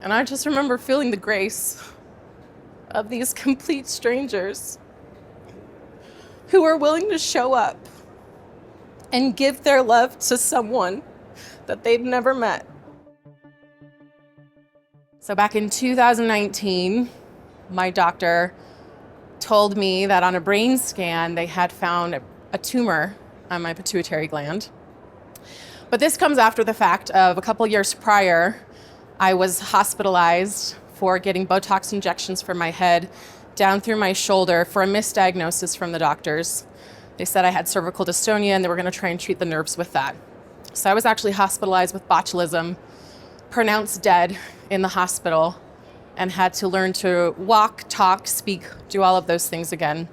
And I just remember feeling the grace of these complete strangers who were willing to show up and give their love to someone that they'd never met. So back in 2019, my doctor told me that on a brain scan, they had found a tumor on my pituitary gland. But this comes after the fact of a couple years prior, I was hospitalized for getting Botox injections for my head down through my shoulder for a misdiagnosis from the doctors. They said I had cervical dystonia and they were going to try and treat the nerves with that. So I was actually hospitalized with botulism, pronounced dead in the hospital, and had to learn to walk, talk, speak, do all of those things again.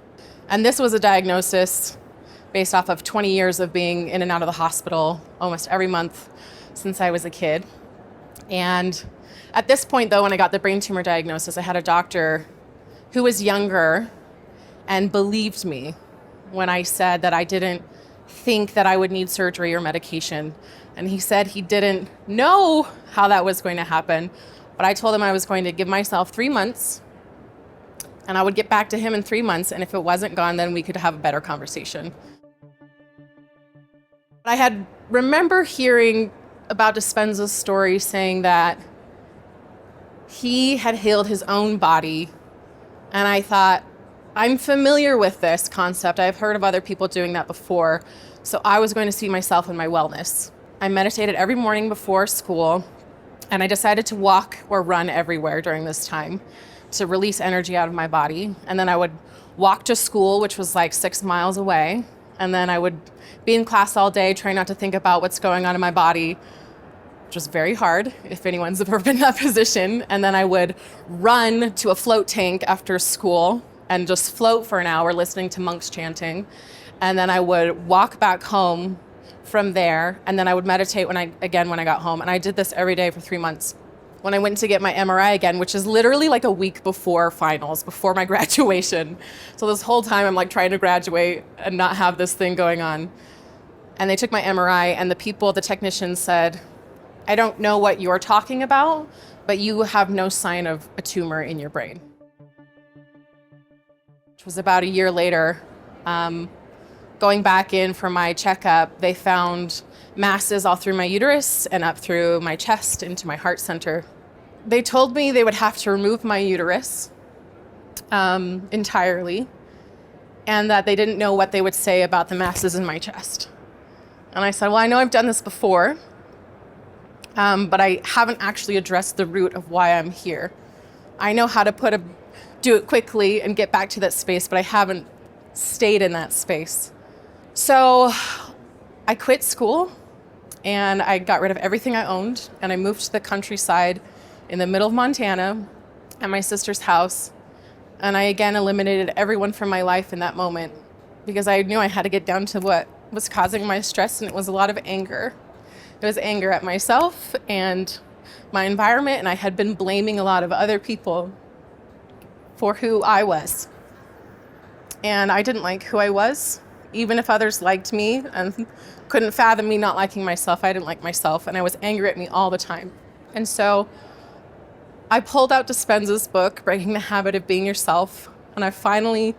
And this was a diagnosis based off of 20 years of being in and out of the hospital almost every month since I was a kid. And at this point, though, when I got the brain tumor diagnosis, I had a doctor who was younger and believed me when I said that I didn't think that I would need surgery or medication. And he said he didn't know how that was going to happen, but I told him I was going to give myself 3 months and I would get back to him in 3 months, and if it wasn't gone, then we could have a better conversation. I remember hearing about Dispenza's story saying that he had healed his own body, and I thought, I'm familiar with this concept. I've heard of other people doing that before, so I was going to see myself in my wellness. I meditated every morning before school, and I decided to walk or run everywhere during this time to release energy out of my body. And then I would walk to school, which was like 6 miles away, and then I would be in class all day, trying not to think about what's going on in my body, which was very hard if anyone's ever been in that position. And then I would run to a float tank after school and just float for an hour listening to monks chanting. And then I would walk back home from there, and then I would meditate when I got home. And I did this every day for 3 months. When I went to get my MRI again, which is literally like a week before finals, before my graduation. So this whole time I'm like trying to graduate and not have this thing going on. And they took my MRI, and the technicians said, I don't know what you're talking about, but you have no sign of a tumor in your brain. Which was about a year later. Going back in for my checkup, they found masses all through my uterus and up through my chest into my heart center. They told me they would have to remove my uterus entirely, and that they didn't know what they would say about the masses in my chest. And I said, well, I know I've done this before, but I haven't actually addressed the root of why I'm here. I know how to do it quickly and get back to that space, but I haven't stayed in that space. So I quit school and I got rid of everything I owned, and I moved to the countryside in the middle of Montana at my sister's house. And I again eliminated everyone from my life in that moment because I knew I had to get down to what was causing my stress, and it was a lot of anger. It was anger at myself and my environment, and I had been blaming a lot of other people for who I was. And I didn't like who I was. Even if others liked me and couldn't fathom me not liking myself, I didn't like myself, and I was angry at me all the time. And so I pulled out Dispenza's book, Breaking the Habit of Being Yourself, and I finally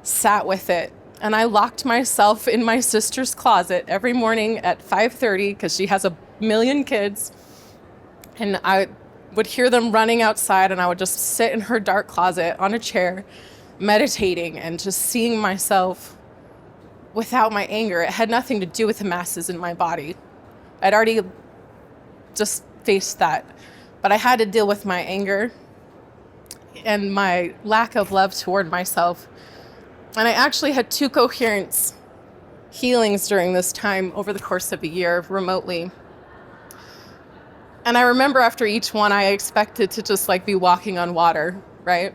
sat with it. And I locked myself in my sister's closet every morning at 5:30 because she has a million kids. And I would hear them running outside, and I would just sit in her dark closet on a chair, meditating and just seeing myself without my anger. It had nothing to do with the masses in my body. I'd already just faced that. But I had to deal with my anger and my lack of love toward myself. And I actually had 2 coherence healings during this time over the course of a year remotely. And I remember after each one, I expected to just like be walking on water, right?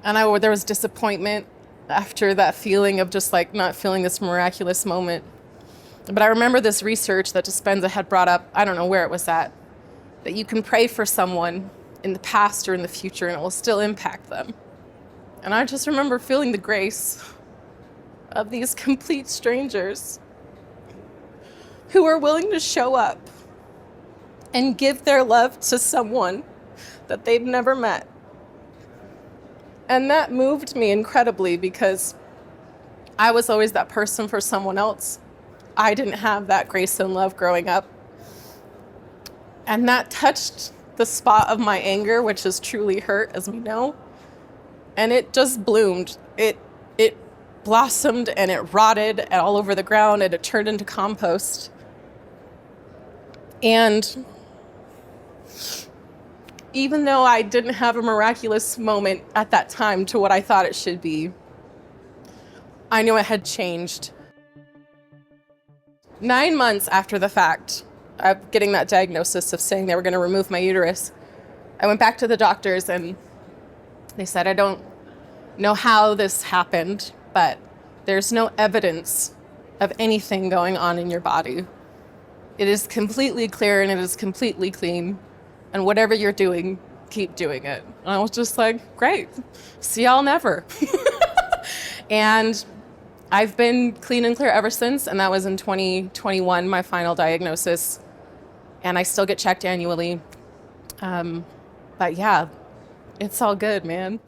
And there was disappointment after that feeling of just like not feeling this miraculous moment. But I remember this research that Dispenza had brought up, I don't know where it was at, that you can pray for someone in the past or in the future and it will still impact them. And I just remember feeling the grace of these complete strangers who were willing to show up and give their love to someone that they've never met. And that moved me incredibly because I was always that person for someone else. I didn't have that grace and love growing up. And that touched the spot of my anger, which is truly hurt, as we know. And it just bloomed. It blossomed and it rotted all over the ground and it turned into compost. And even though I didn't have a miraculous moment at that time to what I thought it should be, I knew it had changed. 9 months after the fact of getting that diagnosis of saying they were going to remove my uterus, I went back to the doctors and they said, I don't know how this happened, but there's no evidence of anything going on in your body. It is completely clear and it is completely clean. And whatever you're doing, keep doing it. And I was just like, great, see y'all never. And I've been clean and clear ever since. And that was in 2021, my final diagnosis. And I still get checked annually. But yeah, it's all good, man.